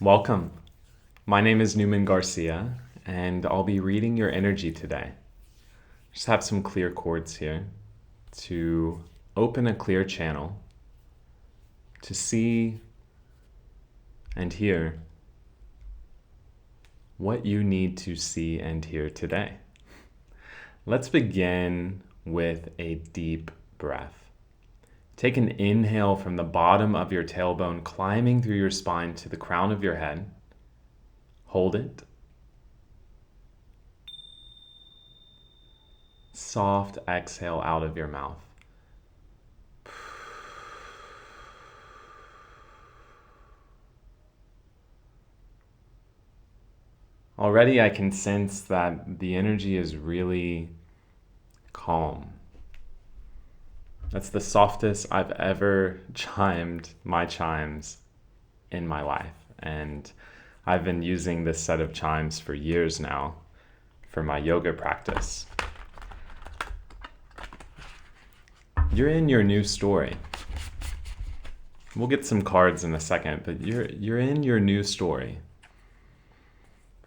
Welcome. My name is Newman García, and I'll be reading your energy today. Just have some clear chords here to open a clear channel to see and hear what you need to see and hear today. Let's begin with a deep breath. Take an inhale from the bottom of your tailbone, climbing through your spine to the crown of your head. Hold it. Soft exhale out of your mouth. Already I can sense that the energy is really calm. That's the softest I've ever chimed my chimes in my life. And I've been using this set of chimes for years now for my yoga practice. You're in your new story. We'll get some cards in a second, but you're in your new story.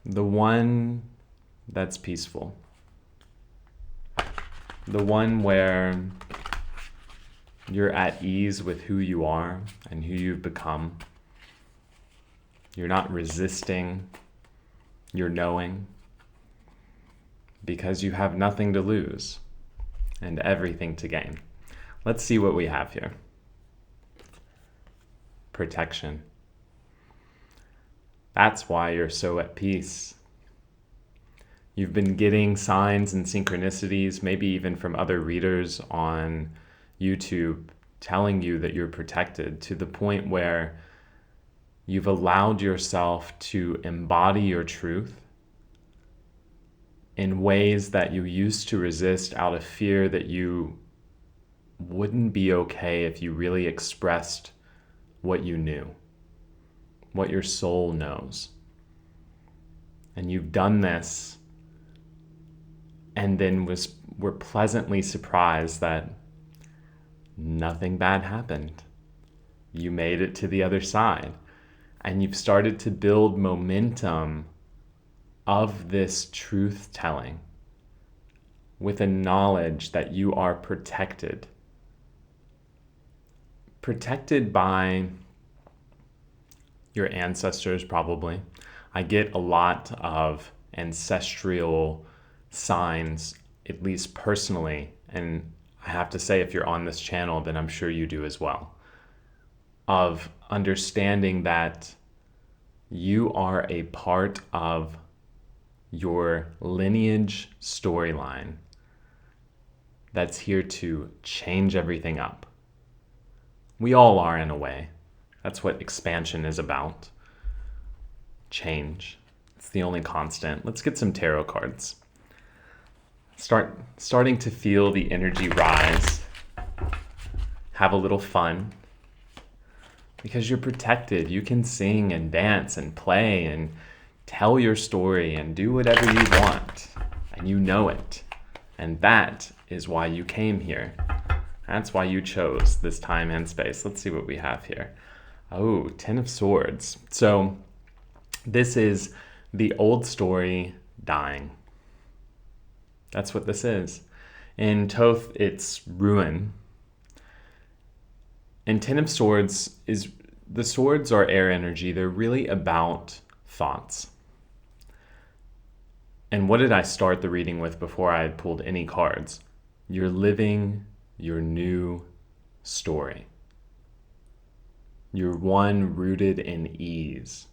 The one that's peaceful. The one where you're at ease with who you are and who you've become. You're not resisting, you're knowing, because you have nothing to lose and everything to gain. Let's see what we have here. Protection. That's why you're so at peace. You've been getting signs and synchronicities, maybe even from other readers on YouTube, telling you that you're protected to the point where you've allowed yourself to embody your truth in ways that you used to resist out of fear that you wouldn't be okay if you really expressed what you knew, what your soul knows. And you've done this and then were pleasantly surprised that nothing bad happened. You made it to the other side, and you've started to build momentum of this truth telling with a knowledge that you are protected. Protected by your ancestors, probably. I get a lot of ancestral signs, at least personally, and I have to say, if you're on this channel, then I'm sure you do as well, of understanding that you are a part of your lineage storyline that's here to change everything up. We all are, in a way. That's what expansion is about. Change. It's the only constant. Let's get some tarot cards. Starting to feel the energy rise. Have a little fun. Because you're protected. You can sing and dance and play and tell your story and do whatever you want. And you know it. And that is why you came here. That's why you chose this time and space. Let's see what we have here. Oh, 10 of Swords. So this is the old story dying. That's what this is. In Thoth, it's ruin. And 10 of Swords is, the swords are air energy. They're really about thoughts. And what did I start the reading with before I had pulled any cards? You're living your new story. You're one rooted in ease,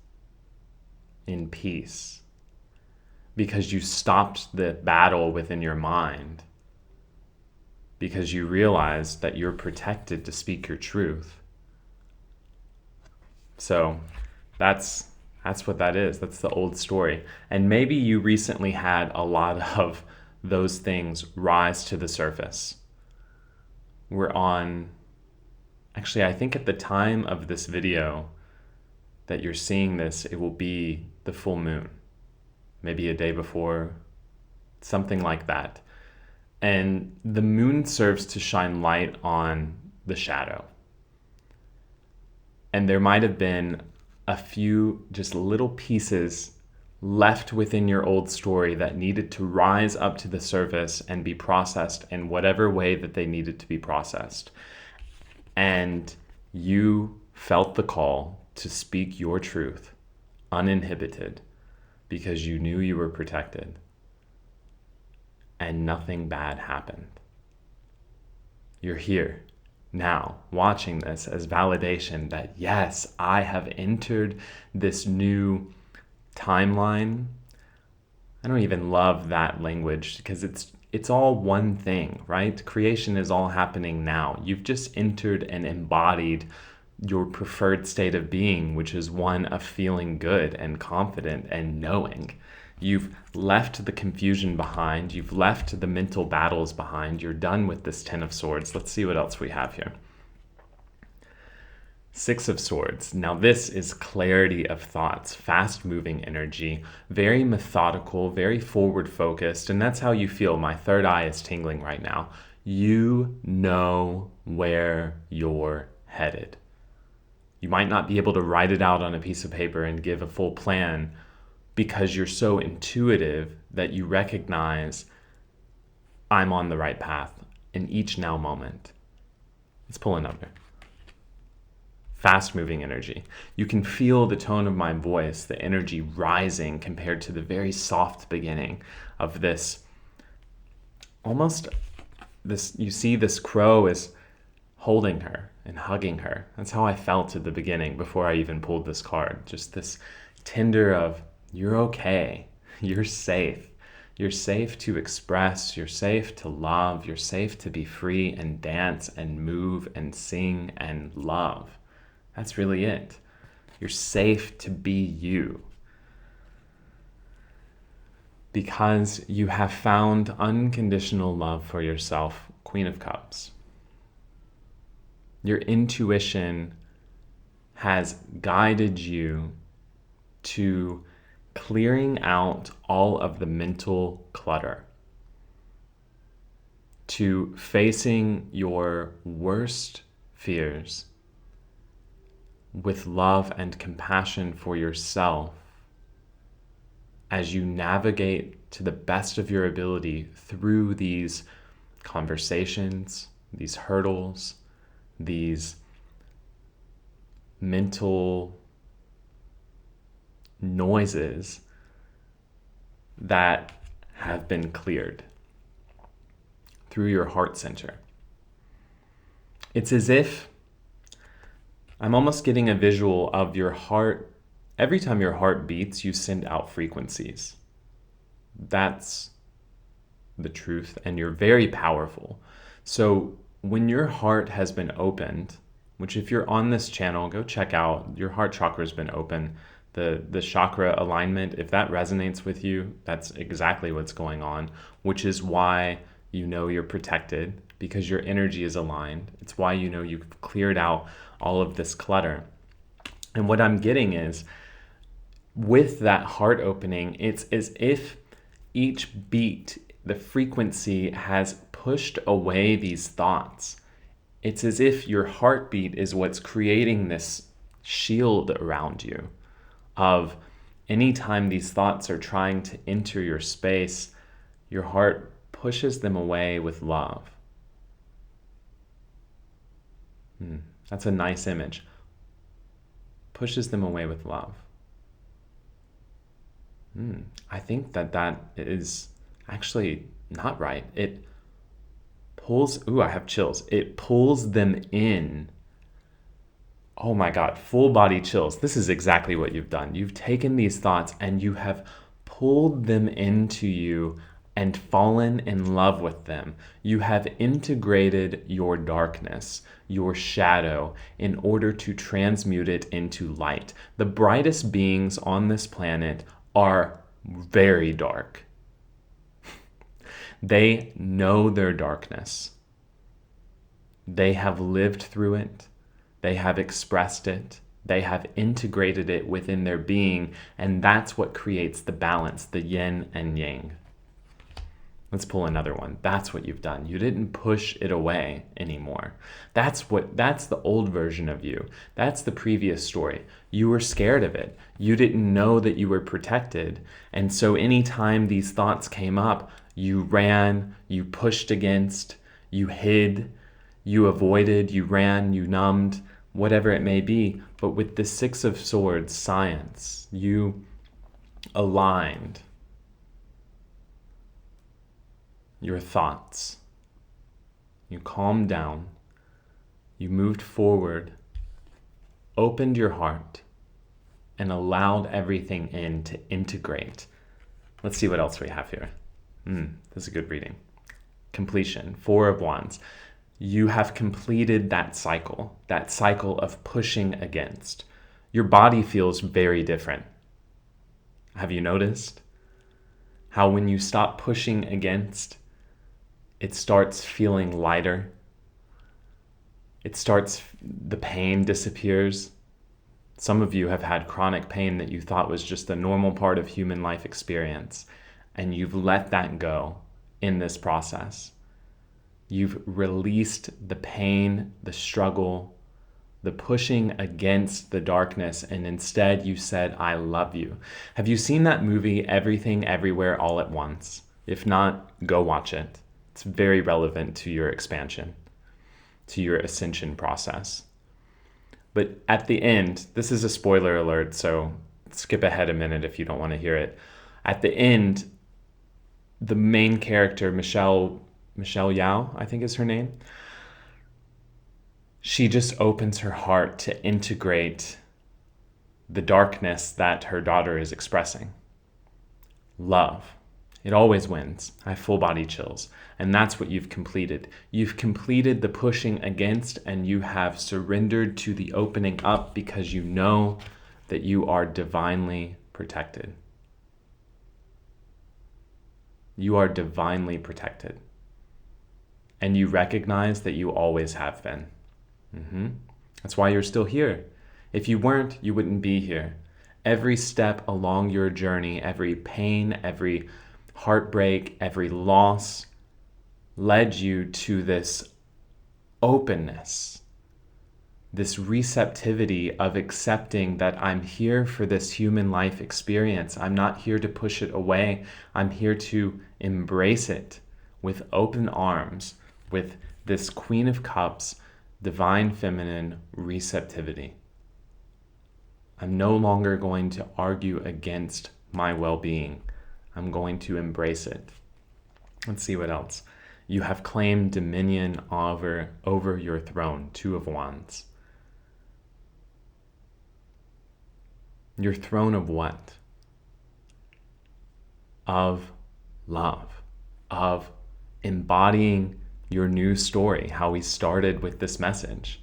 in peace, because you stopped the battle within your mind, because you realized that you're protected to speak your truth. So that's what that is. That's the old story. And maybe you recently had a lot of those things rise to the surface. Actually, I think at the time of this video that you're seeing this, it will be the full moon. Maybe a day before, something like that. And the moon serves to shine light on the shadow. And there might have been a few just little pieces left within your old story that needed to rise up to the surface and be processed in whatever way that they needed to be processed. And you felt the call to speak your truth uninhibited because you knew you were protected and nothing bad happened. You're here now watching this as validation that yes, I have entered this new timeline. I don't even love that language because it's all one thing, right? Creation is all happening now. You've just entered and embodied your preferred state of being, which is one of feeling good and confident and knowing. You've left the confusion behind. You've left the mental battles behind. You're done with this 10 of Swords. Let's see what else we have here. 6 of Swords. Now this is clarity of thoughts, fast-moving energy, very methodical, very forward-focused, and that's how you feel. My third eye is tingling right now. You know where you're headed. You might not be able to write it out on a piece of paper and give a full plan because you're so intuitive that you recognize I'm on the right path in each now moment. Let's pull another. Fast-moving energy. You can feel the tone of my voice, the energy rising compared to the very soft beginning of this. Almost this, you see this crow is holding her and hugging her. That's how I felt at the beginning before I even pulled this card. Just this tender of, you're okay, you're safe. You're safe to express, you're safe to love, you're safe to be free and dance and move and sing and love. That's really it. You're safe to be you. Because you have found unconditional love for yourself, Queen of Cups. Your intuition has guided you to clearing out all of the mental clutter, to facing your worst fears with love and compassion for yourself as you navigate to the best of your ability through these conversations, these hurdles, these mental noises that have been cleared through your heart center. It's as if I'm almost getting a visual of your heart. Every time your heart beats, you send out frequencies. That's the truth, and you're very powerful. So when your heart has been opened, which if you're on this channel, go check out, your heart chakra has been open. The chakra alignment, if that resonates with you, that's exactly what's going on, which is why you know you're protected, because your energy is aligned. It's why you know you've cleared out all of this clutter. And what I'm getting is, with that heart opening, it's as if each beat, the frequency has pushed away these thoughts. It's as if your heartbeat is what's creating this shield around you of anytime these thoughts are trying to enter your space, your heart pushes them away with love. That's a nice image. Pushes them away with love. I think that is actually not right. It pulls, I have chills. It pulls them in. Oh my God, full body chills. This is exactly what you've done. You've taken these thoughts and you have pulled them into you and fallen in love with them. You have integrated your darkness, your shadow, in order to transmute it into light. The brightest beings on this planet are very dark. They know their darkness. They have lived through it. They have expressed it. They have integrated it within their being, and that's what creates the balance, the yin and yang. Let's pull another one. That's what you've done. You didn't push it away anymore. That's the old version of you. That's the previous story. You were scared of it. You didn't know that you were protected. And so anytime these thoughts came up, you ran, you pushed against, you hid, you avoided, you ran, you numbed, whatever it may be. But with the Six of Swords, science, you aligned your thoughts. You calmed down, you moved forward, opened your heart, and allowed everything in to integrate. Let's see what else we have here. This is a good reading. Completion, Four of Wands. You have completed that cycle of pushing against. Your body feels very different. Have you noticed how when you stop pushing against, it starts feeling lighter? The pain disappears. Some of you have had chronic pain that you thought was just a normal part of human life experience, and you've let that go in this process. You've released the pain, the struggle, the pushing against the darkness, and instead you said, I love you. Have you seen that movie, Everything Everywhere All at Once? If not, go watch it. It's very relevant to your expansion, to your ascension process. But at the end, this is a spoiler alert, so skip ahead a minute if you don't want to hear it. At the end, the main character, Michelle Yao, I think is her name, she just opens her heart to integrate the darkness that her daughter is expressing. Love. It always wins. I have full body chills. And that's what you've completed. You've completed the pushing against, and you have surrendered to the opening up because you know that you are divinely protected. You are divinely protected. And you recognize that you always have been. That's why you're still here. If you weren't, you wouldn't be here. Every step along your journey, every pain, every heartbreak, every loss led you to this openness, this receptivity of accepting that I'm here for this human life experience. I'm not here to push it away. I'm here to embrace it with open arms, with this Queen of Cups, divine feminine receptivity. I'm no longer going to argue against my well-being. I'm going to embrace it. Let's see what else. You have claimed dominion over your throne, Two of Wands. Your throne of what? Of love, of embodying your new story, how we started with this message.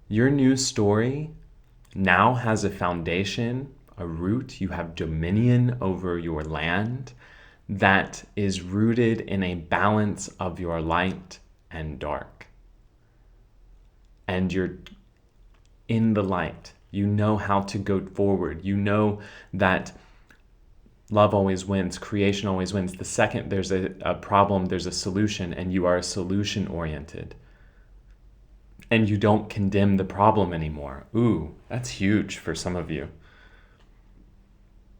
Your new story now has a foundation, a root. You have dominion over your land that is rooted in a balance of your light and dark. And you're in the light. You know how to go forward. You know that love always wins, creation always wins. The second there's a problem, there's a solution, and you are solution-oriented. And you don't condemn the problem anymore. Ooh, that's huge for some of you.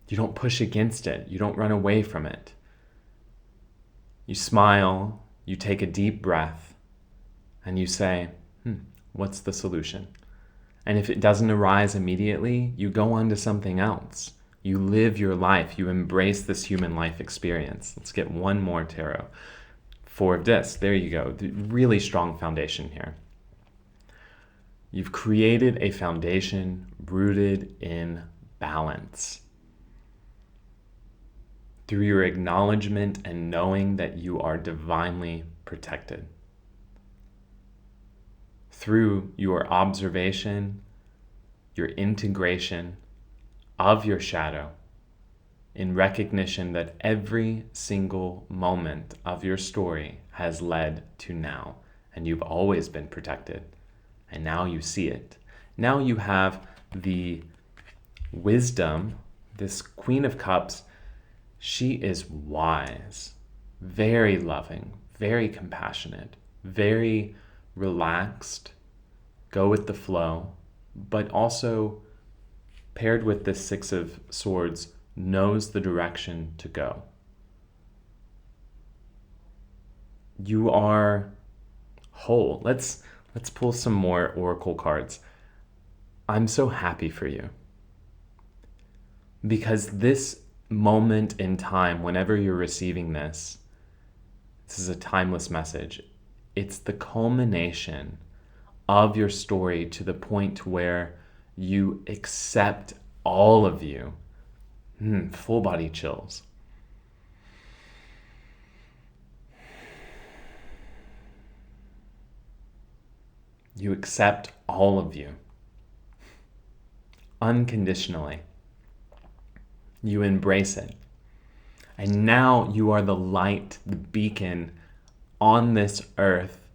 You don't push against it. You don't run away from it. You smile, you take a deep breath, and you say, what's the solution? And if it doesn't arise immediately, you go on to something else. You live your life. You embrace this human life experience. Let's get one more tarot. Four of Discs. There you go. Really strong foundation here. You've created a foundation rooted in balance. Through your acknowledgement and knowing that you are divinely protected. Through your observation, your integration of your shadow, in recognition that every single moment of your story has led to now, and you've always been protected, and now you see it. Now you have the wisdom, this Queen of Cups. She is wise. very loving, very compassionate, very relaxed, go with the flow, but also paired with this Six of Swords, knows the direction to go. You are whole. Let's pull some more oracle cards. I'm so happy for you. Because this moment in time, whenever you're receiving this is a timeless message. It's the culmination of your story to the point where you accept all of you. Full body chills. You accept all of you unconditionally. You embrace it. And now you are the light, the beacon on this earth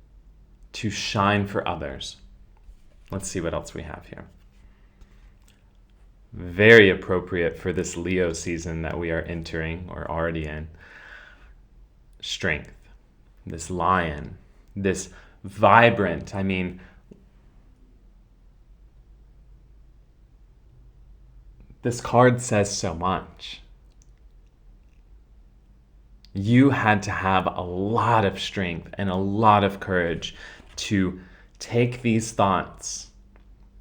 to shine for others. Let's see what else we have here. Very appropriate for this Leo season that we are entering or already in. Strength. This lion. This vibrant, this card says so much. You had to have a lot of strength and a lot of courage to take these thoughts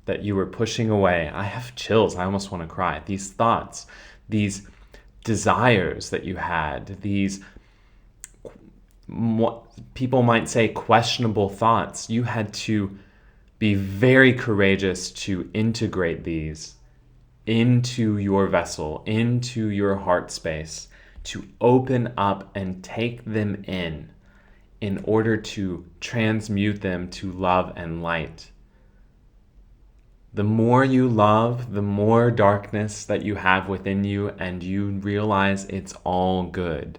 that you were pushing away. I have chills. I almost want to cry. These thoughts, these desires that you had, these, what people might say, questionable thoughts. You had to be very courageous to integrate these into your vessel, into your heart space, to open up and take them in order to transmute them to love and light. The more you love, the more darkness that you have within you, and you realize it's all good,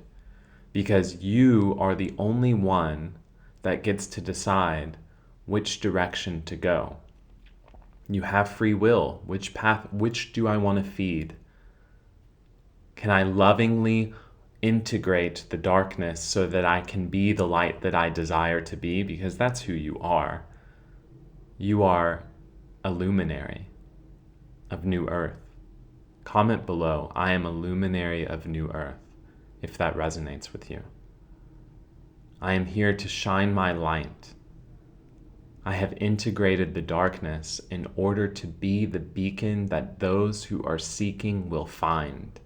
because you are the only one that gets to decide which direction to go. You have free will. Which path, which do I want to feed? Can I lovingly integrate the darkness so that I can be the light that I desire to be? Because that's who you are. You are a luminary of New Earth. Comment below, I am a luminary of New Earth, if that resonates with you. I am here to shine my light. I have integrated the darkness in order to be the beacon that those who are seeking will find.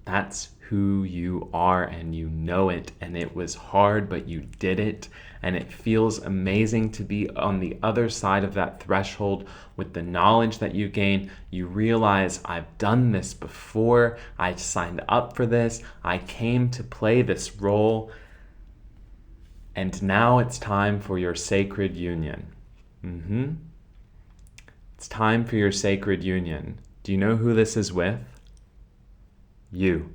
That's who you are, and you know it, and it was hard, but you did it, and it feels amazing to be on the other side of that threshold with the knowledge that you gain. You realize, I've done this before, I signed up for this, I came to play this role, and now it's time for your sacred union. It's time for your sacred union. Do you know who this is with? You.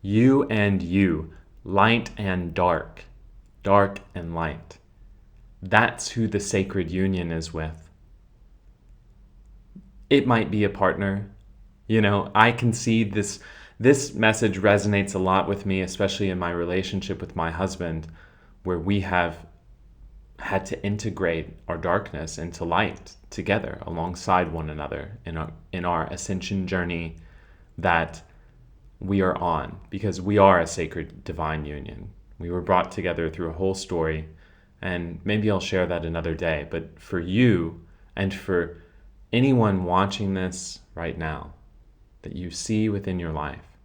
You and you. Light and dark. Dark and light. That's who the sacred union is with. It might be a partner. I can see this message resonates a lot with me, especially in my relationship with my husband, where we have had to integrate our darkness into light together alongside one another in our ascension journey that we are on, because we are a sacred divine union. We were brought together through a whole story, and maybe I'll share that another day. But for you and for anyone watching this right now that you see within your life,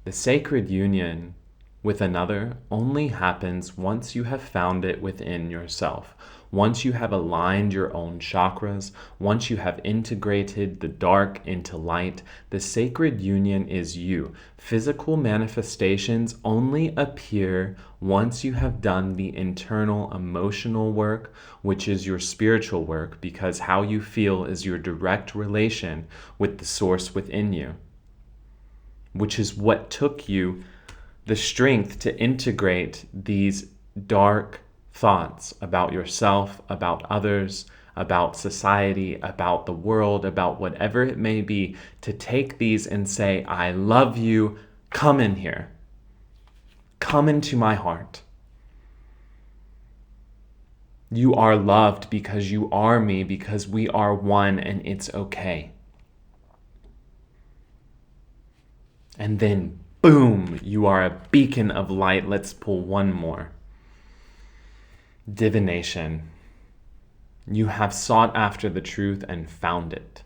the sacred union with another only happens once you have found it within yourself. Once you have aligned your own chakras, once you have integrated the dark into light, the sacred union is you. Physical manifestations only appear once you have done the internal emotional work, which is your spiritual work, because how you feel is your direct relation with the source within you, which is what took you the strength to integrate these dark thoughts about yourself, about others, about society, about the world, about whatever it may be, to take these and say, I love you, come in here. Come into my heart. You are loved because you are me, because we are one, and it's okay. And then, boom, you are a beacon of light. Let's pull one more. Divination. You have sought after the truth and found it.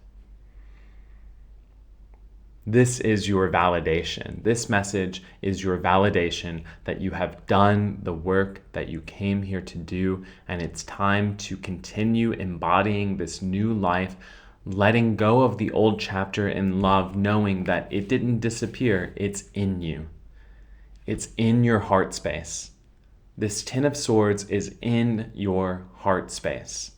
This is your validation. This message is your validation that you have done the work that you came here to do, and it's time to continue embodying this new life, letting go of the old chapter in love, knowing that it didn't disappear. It's in you. It's in your heart space. This Ten of Swords is in your heart space.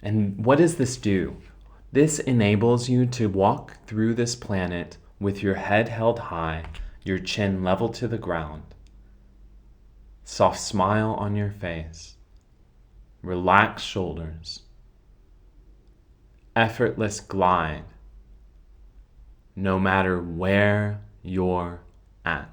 And what does this do? This enables you to walk through this planet with your head held high, your chin level to the ground, soft smile on your face, relaxed shoulders, effortless glide, no matter where you're at.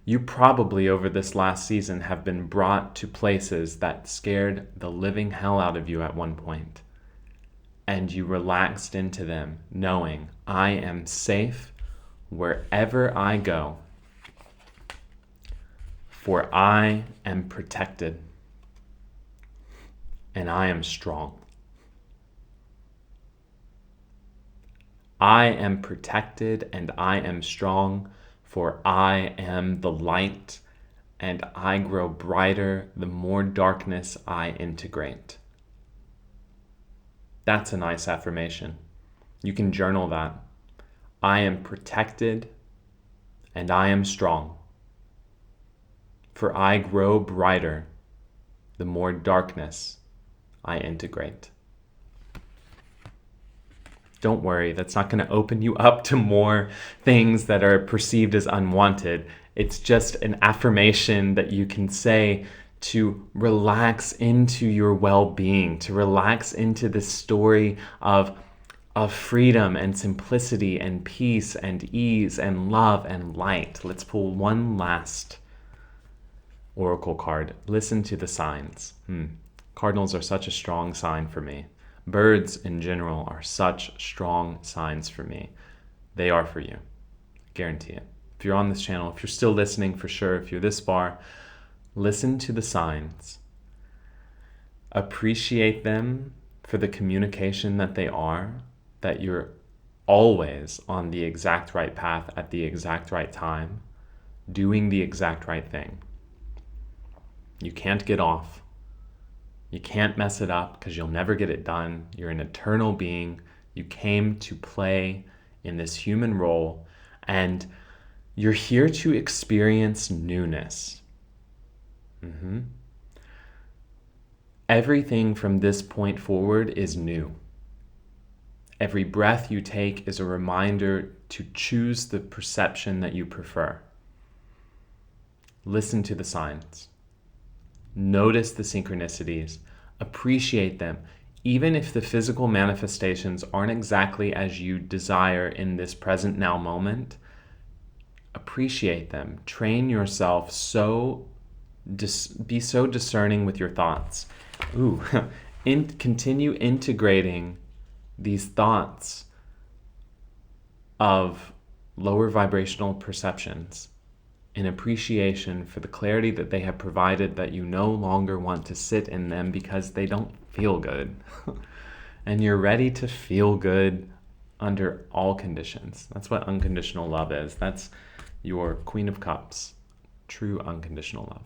You probably over this last season have been brought to places that scared the living hell out of you at one point. And you relaxed into them, knowing I am safe wherever I go, for I am protected and I am strong. I am protected and I am strong, for I am the light, and I grow brighter the more darkness I integrate. That's a nice affirmation. You can journal that. I am protected and I am strong, for I grow brighter the more darkness I integrate. Don't worry, that's not going to open you up to more things that are perceived as unwanted. It's just an affirmation that you can say to relax into your well-being, to relax into this story of freedom and simplicity and peace and ease and love and light. Let's pull one last oracle card. Listen to the signs. Cardinals are such a strong sign for me. Birds in general are such strong signs for me. They are for you. Guarantee it. If you're on this channel, if you're still listening for sure, if you're this far, listen to the signs. Appreciate them for the communication that they are, that you're always on the exact right path at the exact right time, doing the exact right thing. You can't get off. You can't mess it up because you'll never get it done. You're an eternal being. You came to play in this human role, and you're here to experience newness. Everything from this point forward is new. Every breath you take is a reminder to choose the perception that you prefer. Listen to the signs. Notice the synchronicities, appreciate them, even if the physical manifestations aren't exactly as you desire in this present now moment. Appreciate them. Train yourself be so discerning with your thoughts. Continue integrating these thoughts of lower vibrational perceptions in appreciation for the clarity that they have provided, that you no longer want to sit in them because they don't feel good. And you're ready to feel good under all conditions. That's what unconditional love is. That's your Queen of Cups, true unconditional love.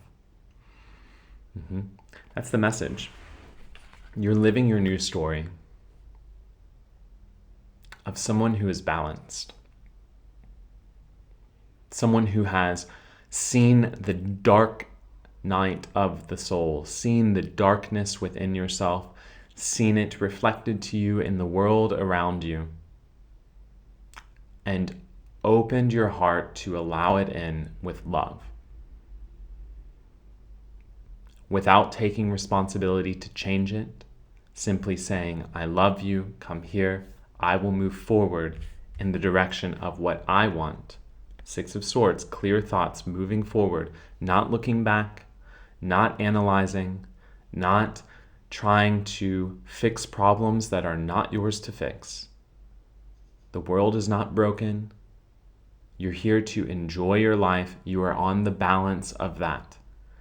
That's the message. You're living your new story of someone who is balanced. Someone who has seen the dark night of the soul, seen the darkness within yourself, seen it reflected to you in the world around you, and opened your heart to allow it in with love. Without taking responsibility to change it, simply saying, I love you, come here, I will move forward in the direction of what I want. Six of Swords, clear thoughts, moving forward, not looking back, not analyzing, not trying to fix problems that are not yours to fix. The world is not broken. You're here to enjoy your life. You are on the balance of that.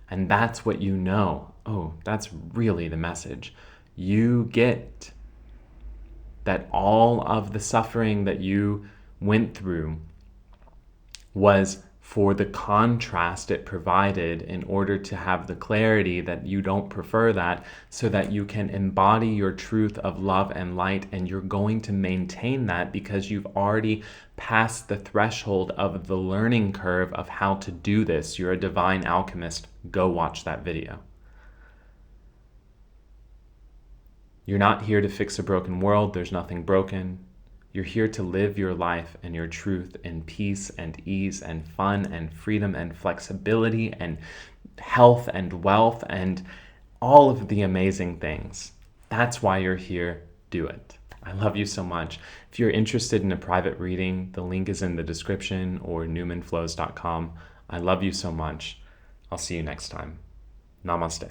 And that's what you know. Oh, that's really the message. You get that all of the suffering that you went through was for the contrast it provided in order to have the clarity that you don't prefer that, so that you can embody your truth of love and light, and you're going to maintain that because you've already passed the threshold of the learning curve of how to do this. You're a divine alchemist. Go watch that video. You're not here to fix a broken world. There's nothing broken. You're here to live your life and your truth in peace and ease and fun and freedom and flexibility and health and wealth and all of the amazing things. That's why you're here. Do it. I love you so much. If you're interested in a private reading, the link is in the description or newmanflows.com. I love you so much. I'll see you next time. Namaste.